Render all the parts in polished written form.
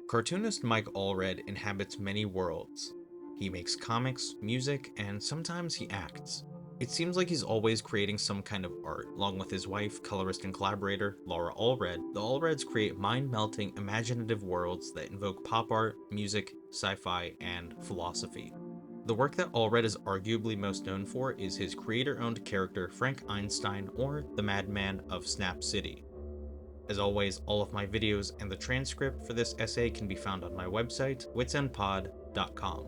Cartoonist Mike Allred inhabits many worlds. He makes comics, music, and sometimes he acts. It seems like he's always creating some kind of art. Along with his wife, colorist and collaborator, Laura Allred, the Allreds create mind-melting, imaginative worlds that invoke pop art, music, sci-fi, and philosophy. The work that Allred is arguably most known for is his creator-owned character Frank Einstein, or the Madman of Snap City. As always, all of my videos and the transcript for this essay can be found on my website, witsendpod.com.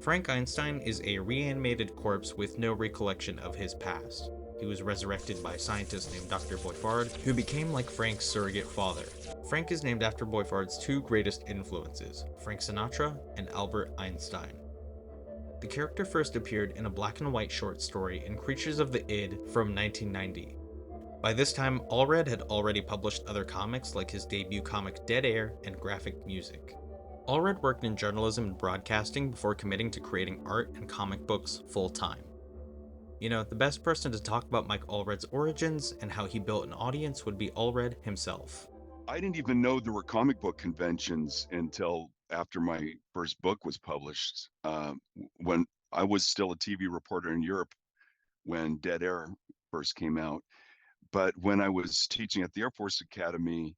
Frank Einstein is a reanimated corpse with no recollection of his past. He was resurrected by a scientist named Dr. Boyfard, who became like Frank's surrogate father. Frank is named after Boyfard's two greatest influences, Frank Sinatra and Albert Einstein. The character first appeared in a black and white short story in Creatures of the Id from 1990. By this time, Allred had already published other comics like his debut comic Dead Air and graphic music. Allred worked in journalism and broadcasting before committing to creating art and comic books full-time. You know, the best person to talk about Mike Allred's origins and how he built an audience would be Allred himself. I didn't even know there were comic book conventions until after my first book was published. When I was still a TV reporter in Europe when Dead Air first came out. But when I was teaching at the Air Force Academy,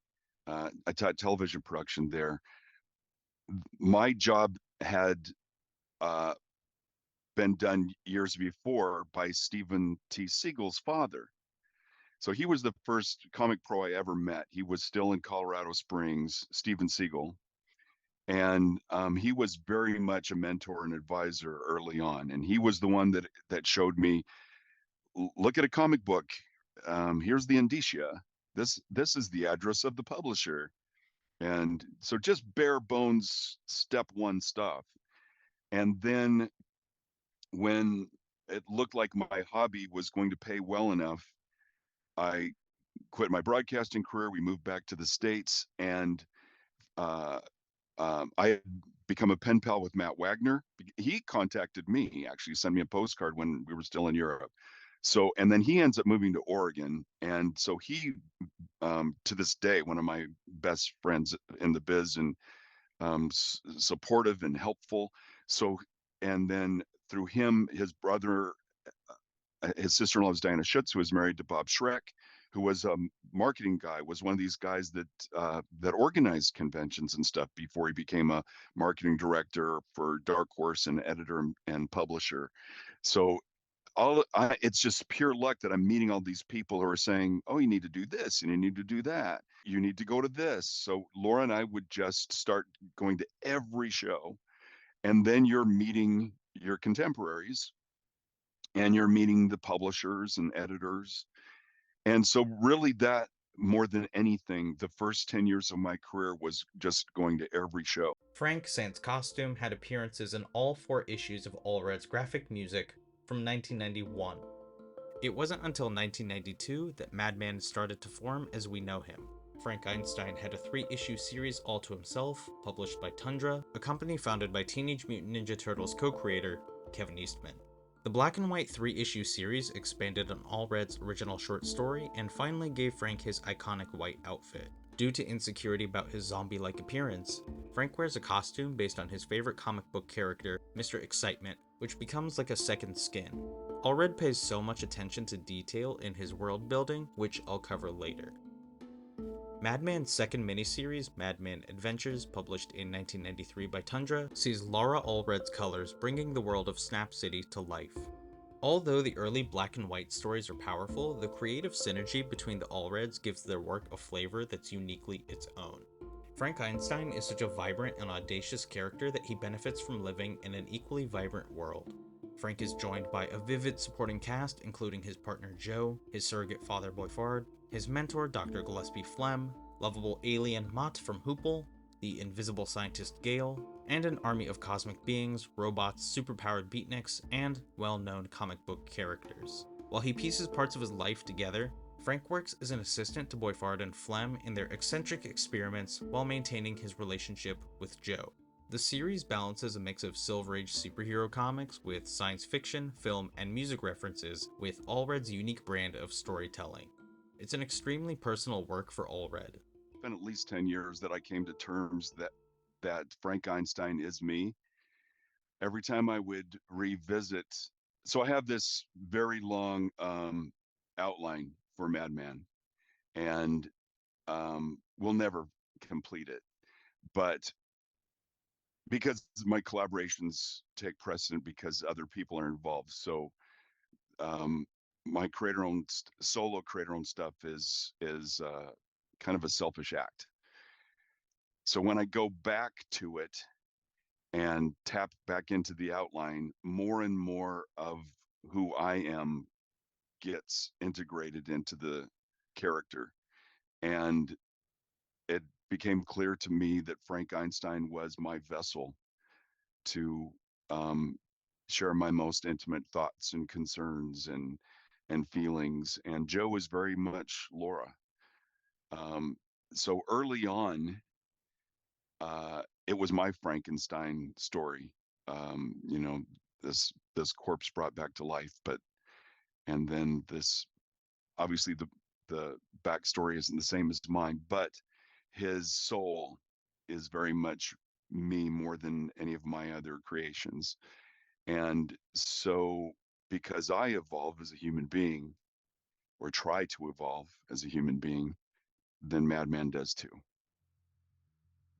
I taught television production there. My job had uh, been done years before by Stephen T. Siegel's father. So he was the first comic pro I ever met. He was still in Colorado Springs, Stephen Siegel. And he was very much a mentor and advisor early on. And he was the one that showed me, look at a comic book. Here's the indicia. This is the address of the publisher. And so just bare bones step one stuff. And then when it looked like my hobby was going to pay well enough, I quit my broadcasting career. We moved back to the States, and uh, I had become a pen pal with Matt Wagner. He contacted me. He actually sent me a postcard when we were still in Europe. So, and then he ends up moving to Oregon. And so he, to this day, one of my best friends in the biz, and supportive and helpful. So, and then through him, his brother, his sister-in-law is Diana Schutz, who was married to Bob Schreck, who was a marketing guy, was one of these guys that organized conventions and stuff before he became a marketing director for Dark Horse and editor and publisher. So it's just pure luck that I'm meeting all these people who are saying, oh, you need to do this and you need to do that. You need to go to this. So Laura and I would just start going to every show. And then you're meeting your contemporaries and you're meeting the publishers and editors. And so really that more than anything, the first 10 years of my career was just going to every show. Frank Sans Costume had appearances in all 4 issues of Allred's graphic music from 1991. It wasn't until 1992 that Madman started to form as we know him. Frank Einstein had a 3-issue series all to himself, published by Tundra, a company founded by Teenage Mutant Ninja Turtles co-creator Kevin Eastman. The black and white 3-issue series expanded on Allred's original short story and finally gave Frank his iconic white outfit. Due to insecurity about his zombie-like appearance, Frank wears a costume based on his favorite comic book character, Mr. Excitement, which becomes like a second skin. Allred pays so much attention to detail in his world building, which I'll cover later. Madman's second miniseries, Madman Adventures, published in 1993 by Tundra, sees Laura Allred's colors bringing the world of Snap City to life. Although the early black and white stories are powerful, the creative synergy between the Allreds gives their work a flavor that's uniquely its own. Frank Einstein is such a vibrant and audacious character that he benefits from living in an equally vibrant world. Frank is joined by a vivid supporting cast including his partner Joe, his surrogate father Boyfard, his mentor Dr. Gillespie Flem, lovable alien Mott from Hoople, the invisible scientist Gale, and an army of cosmic beings, robots, superpowered beatniks, and well-known comic book characters. While he pieces parts of his life together, Frank works as an assistant to Boyfard and Flem in their eccentric experiments while maintaining his relationship with Joe. The series balances a mix of Silver Age superhero comics with science fiction, film, and music references with Allred's unique brand of storytelling. It's an extremely personal work for Allred. been at least 10 years that I came to terms that Frank Einstein is me. Every time I would revisit, so I have this very long outline for Madman, and we'll never complete it. But because my collaborations take precedent because other people are involved, so um, my solo creator owned stuff is kind of a selfish act. So when I go back to it and tap back into the outline, more and more of who I am gets integrated into the character. And it became clear to me that Frank Einstein was my vessel to um, share my most intimate thoughts and concerns and feelings. And Joe was very much Laura. Um, so early on, it was my Frankenstein story. You know, this corpse brought back to life, but and then this obviously the backstory isn't the same as mine, but his soul is very much me more than any of my other creations. And so because I evolve as a human being or try to evolve as a human being, then Madman does too.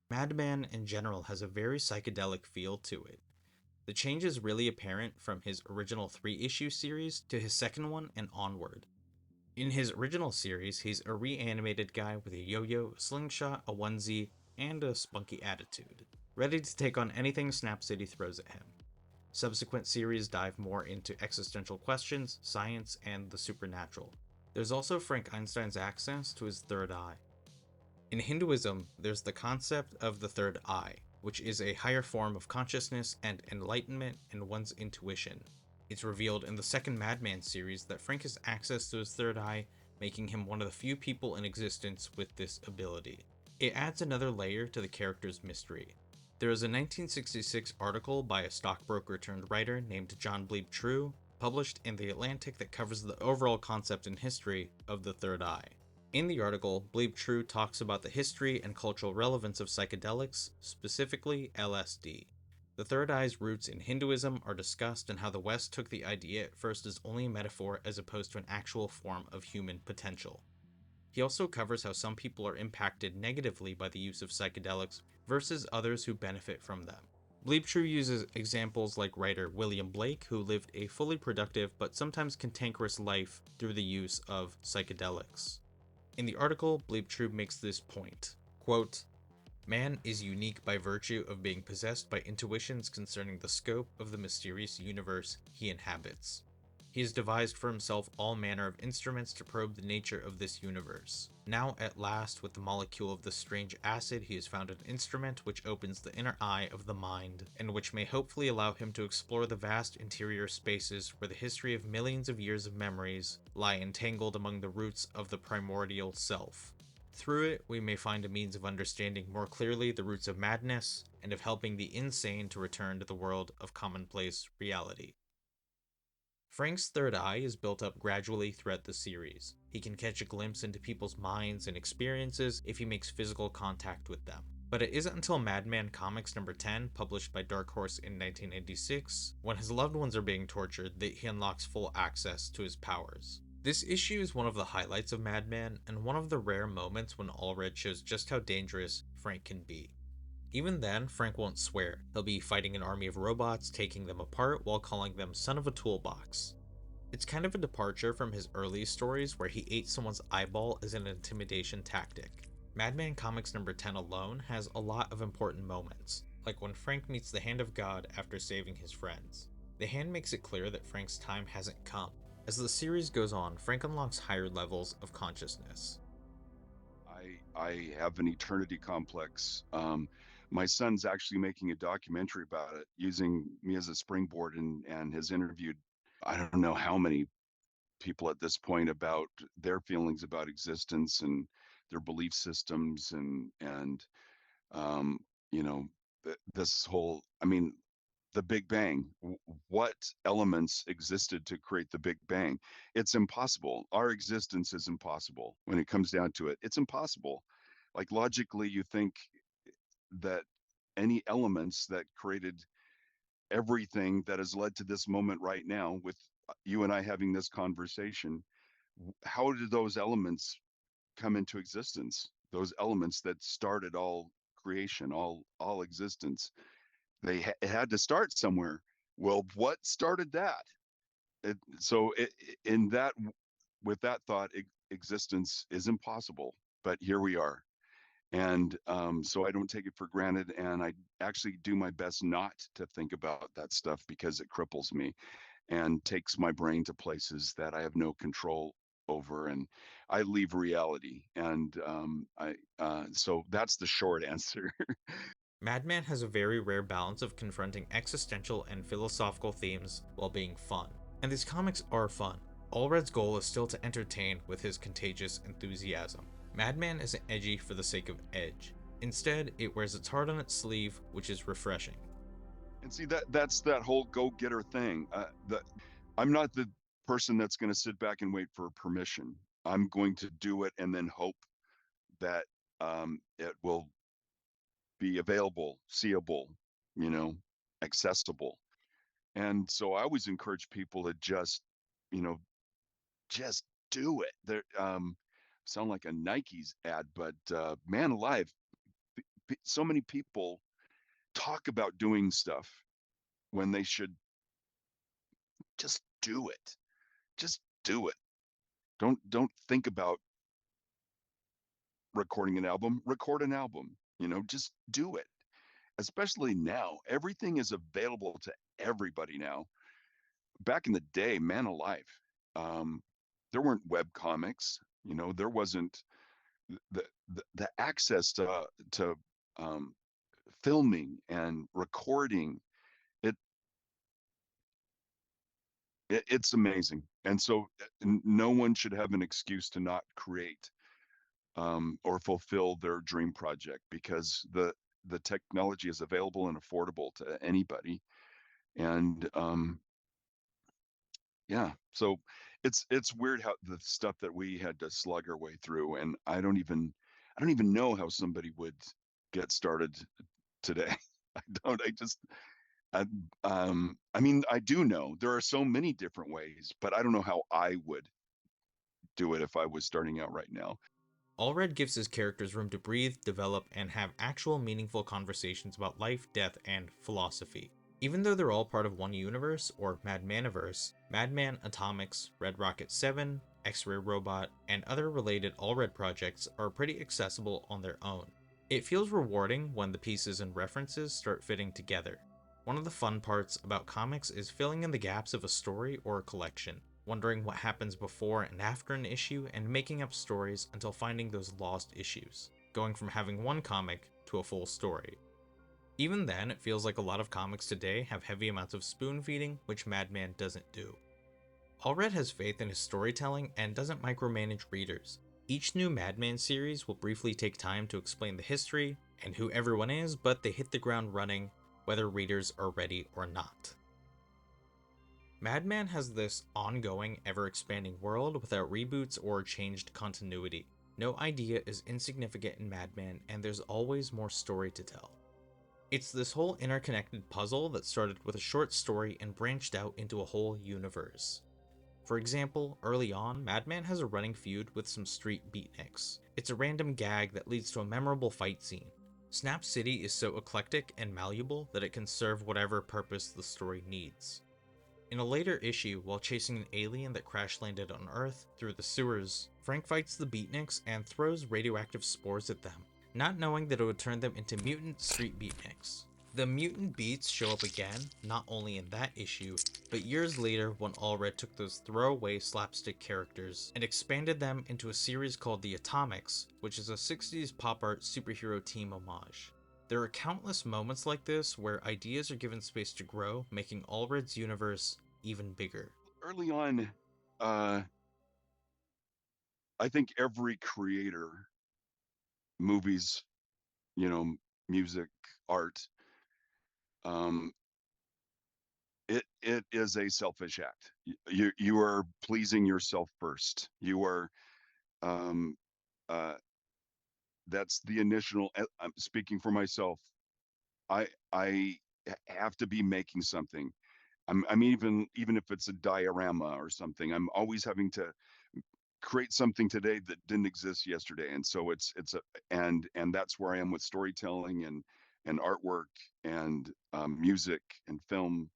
Madman in general has a very psychedelic feel to it. The change is really apparent from his original 3-issue series to his second one and onward. In his original series, he's a reanimated guy with a yo-yo, a slingshot, a onesie, and a spunky attitude, ready to take on anything Snap City throws at him. Subsequent series dive more into existential questions, science, and the supernatural. There's also Frank Einstein's access to his third eye. In Hinduism, there's the concept of the third eye, which is a higher form of consciousness and enlightenment in one's intuition. It's revealed in the second Madman series that Frank has access to his third eye, making him one of the few people in existence with this ability. It adds another layer to the character's mystery. There is a 1966 article by a stockbroker turned writer named John Bleep True, published in The Atlantic, that covers the overall concept and history of the third eye. In the article, Bleep True talks about the history and cultural relevance of psychedelics, specifically LSD. The third eye's roots in Hinduism are discussed, and how the West took the idea at first as only a metaphor as opposed to an actual form of human potential. He also covers how some people are impacted negatively by the use of psychedelics versus others who benefit from them. Bleeptrue uses examples like writer William Blake, who lived a fully productive but sometimes cantankerous life through the use of psychedelics. In the article, Bleeptrue makes this point, quote, "Man is unique by virtue of being possessed by intuitions concerning the scope of the mysterious universe he inhabits. He has devised for himself all manner of instruments to probe the nature of this universe. Now, at last, with the molecule of this strange acid, he has found an instrument which opens the inner eye of the mind, and which may hopefully allow him to explore the vast interior spaces where the history of millions of years of memories lie entangled among the roots of the primordial self. Through it, we may find a means of understanding more clearly the roots of madness, and of helping the insane to return to the world of commonplace reality." Frank's third eye is built up gradually throughout the series. He can catch a glimpse into people's minds and experiences if he makes physical contact with them. But it isn't until Madman Comics number 10, published by Dark Horse in 1986, when his loved ones are being tortured, that he unlocks full access to his powers. This issue is one of the highlights of Madman, and one of the rare moments when Allred shows just how dangerous Frank can be. Even then, Frank won't swear. He'll be fighting an army of robots, taking them apart while calling them son of a toolbox. It's kind of a departure from his early stories where he ate someone's eyeball as an intimidation tactic. Madman Comics number 10 alone has a lot of important moments, like when Frank meets the Hand of God after saving his friends. The hand makes it clear that Frank's time hasn't come. As the series goes on, Frank unlocks higher levels of consciousness. I have an eternity complex. My son's actually making a documentary about it, using me as a springboard, and has interviewed I don't know how many people at this point about their feelings about existence and their belief systems and um, you know this whole I mean the Big Bang. What elements existed to create the Big Bang? It's impossible. Our existence is impossible when it comes down to it. It's impossible. Like logically, you think that any elements that created everything that has led to this moment right now with you and I having this conversation, how did those elements come into existence? Those elements that started all creation, all existence. It had to start somewhere. Well, what started that? In that, with that thought, existence is impossible. But here we are, and so I don't take it for granted, and I actually do my best not to think about that stuff because it cripples me and takes my brain to places that I have no control over, and I leave reality. And I so that's the short answer. Madman has a very rare balance of confronting existential and philosophical themes while being fun. And these comics are fun. Allred's goal is still to entertain with his contagious enthusiasm. Madman isn't edgy for the sake of edge. Instead, it wears its heart on its sleeve, which is refreshing. And see that's that whole go-getter thing. I'm not the person that's going to sit back and wait for permission. I'm going to do it and then hope that it will be available, seeable, you know, accessible. And so I always encourage people to just, you know, just do it. There, sound like a Nike's ad, but man alive, so many people talk about doing stuff when they should just do it. Just do it. Don't think about recording an album. Record an album. You know, just do it. Especially now, everything is available to everybody now. Back in the day, man alive, um, there weren't web comics. You know, there wasn't the access to um, filming and recording. It, it's amazing, and so no one should have an excuse to not create or fulfill their dream project because the technology is available and affordable to anybody. And yeah, so it's weird how the stuff that we had to slug our way through, and I don't even know how somebody would get started today. I don't. I, I mean, I do know there are so many different ways, but I don't know how I would do it if I was starting out right now. Allred gives his characters room to breathe, develop, and have actual meaningful conversations about life, death, and philosophy. Even though they're all part of one universe, or Madmaniverse, Madman, Atomics, Red Rocket 7, X-Ray Robot, and other related Allred projects are pretty accessible on their own. It feels rewarding when the pieces and references start fitting together. One of the fun parts about comics is filling in the gaps of a story or a collection, wondering what happens before and after an issue, and making up stories until finding those lost issues, going from having one comic to a full story. Even then, it feels like a lot of comics today have heavy amounts of spoon feeding, which Madman doesn't do. Allred has faith in his storytelling and doesn't micromanage readers. Each new Madman series will briefly take time to explain the history and who everyone is, but they hit the ground running, whether readers are ready or not. Madman has this ongoing, ever-expanding world without reboots or changed continuity. No idea is insignificant in Madman, and there's always more story to tell. It's this whole interconnected puzzle that started with a short story and branched out into a whole universe. For example, early on, Madman has a running feud with some street beatniks. It's a random gag that leads to a memorable fight scene. Snap City is so eclectic and malleable that it can serve whatever purpose the story needs. In a later issue, while chasing an alien that crash landed on Earth through the sewers, Frank fights the beatniks and throws radioactive spores at them, not knowing that it would turn them into mutant street beatniks. The mutant beats show up again, not only in that issue, but years later when Allred took those throwaway slapstick characters and expanded them into a series called The Atomics, which is a 60s pop art superhero team homage. There are countless moments like this where ideas are given space to grow, making Allred's universe even bigger. Early on, uh, I think every creator, movies, you know, music, art, um, it is a selfish act. You are pleasing yourself first. You are um, uh, that's the initial. I'm speaking for myself. I have to be making something. I'm even if it's a diorama or something, I'm always having to create something today that didn't exist yesterday. And so it's a and that's where I am with storytelling and artwork and music and film.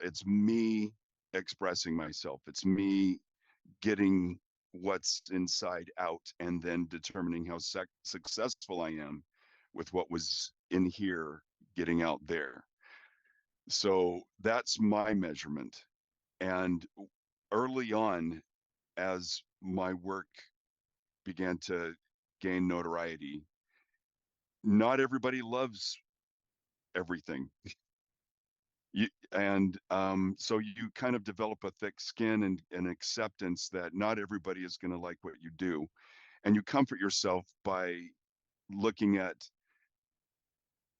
It's me expressing myself. It's me getting what's inside out and then determining how successful I am with what was in here getting out there. So that's my measurement. And early on, as my work began to gain notoriety, not everybody loves everything. So you kind of develop a thick skin and acceptance that not everybody is going to like what you do. And you comfort yourself by looking at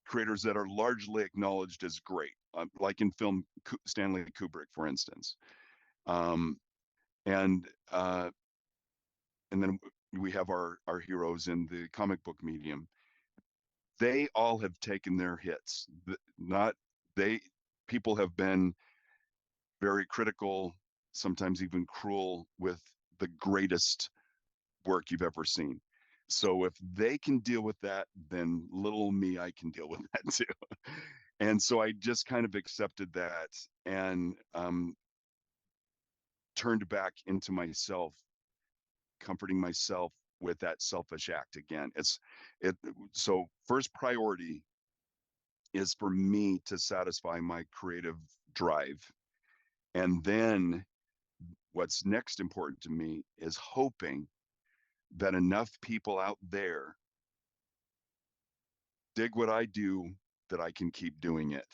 creators that are largely acknowledged as great, like in film, Stanley Kubrick, for instance. Um, and uh, and then we have our heroes in the comic book medium. They all have taken their hits. Not they People have been very critical, sometimes even cruel with the greatest work you've ever seen. So if they can deal with that, then little me, I can deal with that too. And so I just kind of accepted that and turned back into myself, comforting myself with that selfish act again. It so first priority is for me to satisfy my creative drive. And then what's next important to me is hoping that enough people out there dig what I do that I can keep doing it.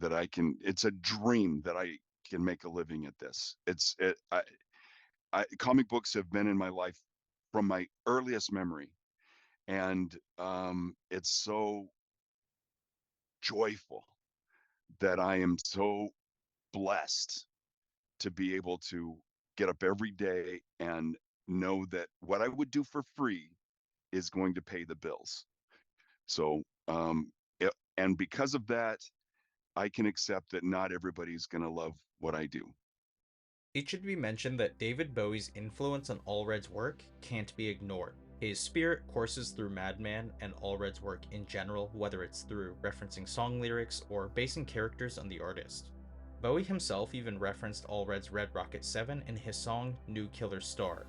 It's a dream that I can make a living at this. Comic books have been in my life from my earliest memory. And it's so joyful that I am so blessed to be able to get up every day and know that what I would do for free is going to pay the bills. So, and because of that, I can accept that not everybody's going to love what I do. It should be mentioned that David Bowie's influence on Allred's work can't be ignored. His spirit courses through Madman and Allred's work in general, whether it's through referencing song lyrics or basing characters on the artist. Bowie himself even referenced Allred's Red Rocket 7 in his song New Killer Star.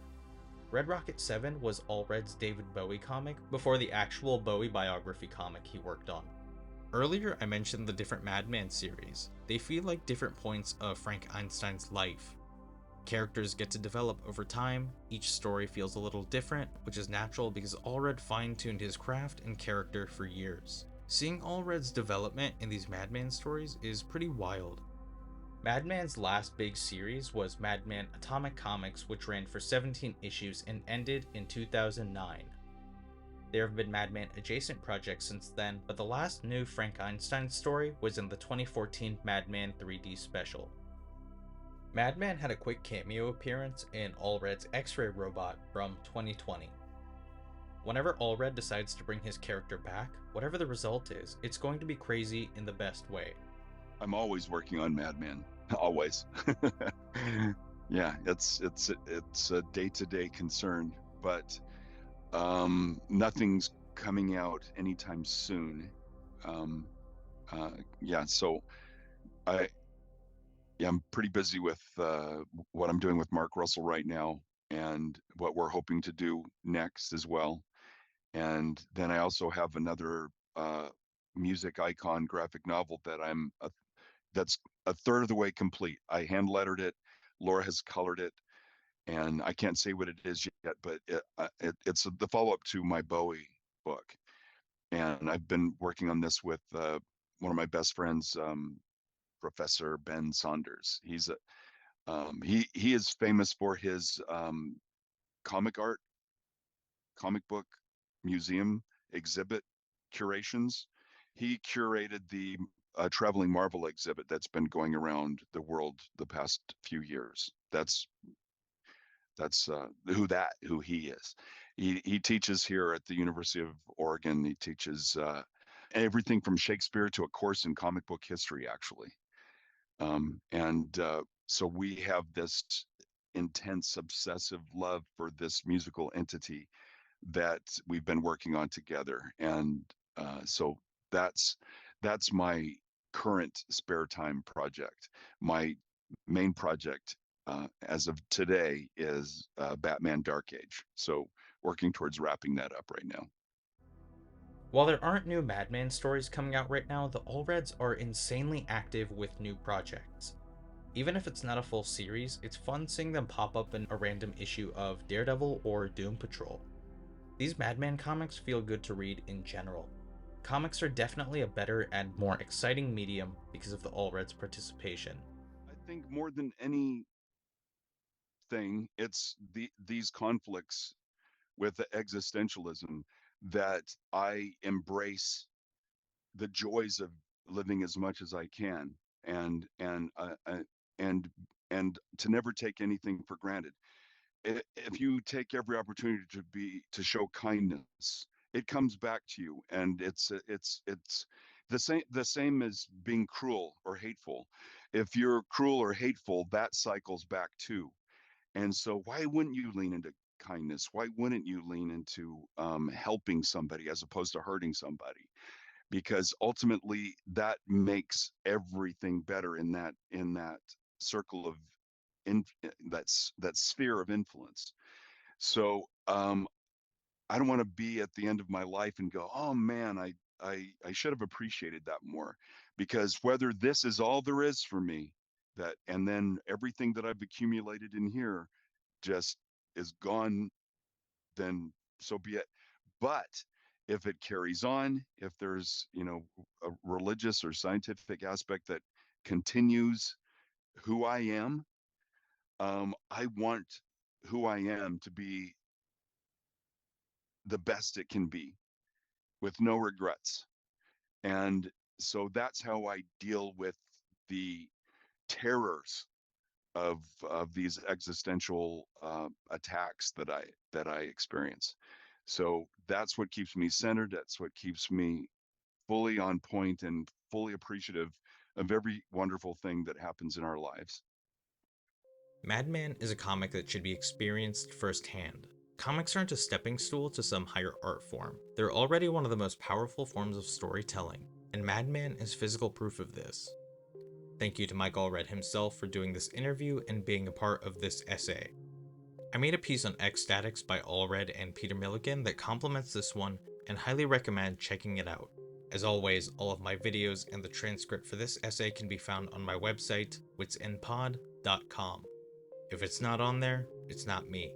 Red Rocket 7 was Allred's David Bowie comic before the actual Bowie biography comic he worked on. Earlier, I mentioned the different Madman series. They feel like different points of Frank Einstein's life. Characters get to develop over time, each story feels a little different, which is natural because Allred fine-tuned his craft and character for years. Seeing Allred's development in these Madman stories is pretty wild. Madman's last big series was Madman Atomic Comics, which ran for 17 issues and ended in 2009. There have been Madman adjacent projects since then, but the last new Frank Einstein story was in the 2014 Madman 3D special. Madman had a quick cameo appearance in Allred's X-Ray Robot from 2020. Whenever Allred decides to bring his character back, whatever the result is, it's going to be crazy in the best way. I'm always working on Madman, always. Yeah, it's a day-to-day concern, but nothing's coming out anytime soon. Um, yeah, so I yeah, I'm pretty busy with what I'm doing with Mark Russell right now and what we're hoping to do next as well. And then I also have another music icon graphic novel that's a third of the way complete. I hand lettered it. Laura has colored it, and I can't say what it is yet, but it's the follow up to my Bowie book. And I've been working on this with one of my best friends, Professor Ben Saunders. He is famous for his comic art, comic book museum exhibit curations. He curated the traveling Marvel exhibit that's been going around the world the past few years. That's who he is. He teaches here at the University of Oregon. He teaches everything from Shakespeare to a course in comic book history, actually. And so we have this intense, obsessive love for this musical entity that we've been working on together. And so that's that's my current spare time project. My main project as of today is Batman Dark Age. So working towards wrapping that up right now. While there aren't new Madman stories coming out right now, the Allreds are insanely active with new projects. Even if it's not a full series, it's fun seeing them pop up in a random issue of Daredevil or Doom Patrol. These Madman comics feel good to read in general. Comics are definitely a better and more exciting medium because of the Allreds' participation. I think more than anything, it's these conflicts with the existentialism that I embrace the joys of living as much as I can, and and and to never take anything for granted. If you take every opportunity to show kindness, it comes back to you, and it's the same as being cruel or hateful. If you're cruel or hateful, that cycles back too. And so, why wouldn't you lean into kindness? Why wouldn't you lean into helping somebody as opposed to hurting somebody? Because ultimately that makes everything better in that circle of in that sphere of influence. So I don't want to be at the end of my life and go, oh man, I should have appreciated that more. Because whether this is all there is for me, that and then everything that I've accumulated in here just is gone, then so be it. But if it carries on, if there's, a religious or scientific aspect that continues who I am, I want who I am to be the best it can be with no regrets. And so that's how I deal with the terrors of these existential attacks that I experience. So that's what keeps me centered. That's what keeps me fully on point and fully appreciative of every wonderful thing that happens in our lives. Madman is a comic that should be experienced firsthand. Comics aren't a stepping stool to some higher art form. They're already one of the most powerful forms of storytelling, and Madman is physical proof of this. Thank you to Mike Allred himself for doing this interview and being a part of this essay. I made a piece on Ecstatics by Allred and Peter Milligan that complements this one and highly recommend checking it out. As always, all of my videos and the transcript for this essay can be found on my website, witsinpod.com. If it's not on there, it's not me.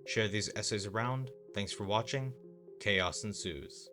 Share these essays around. Thanks for watching. Chaos ensues.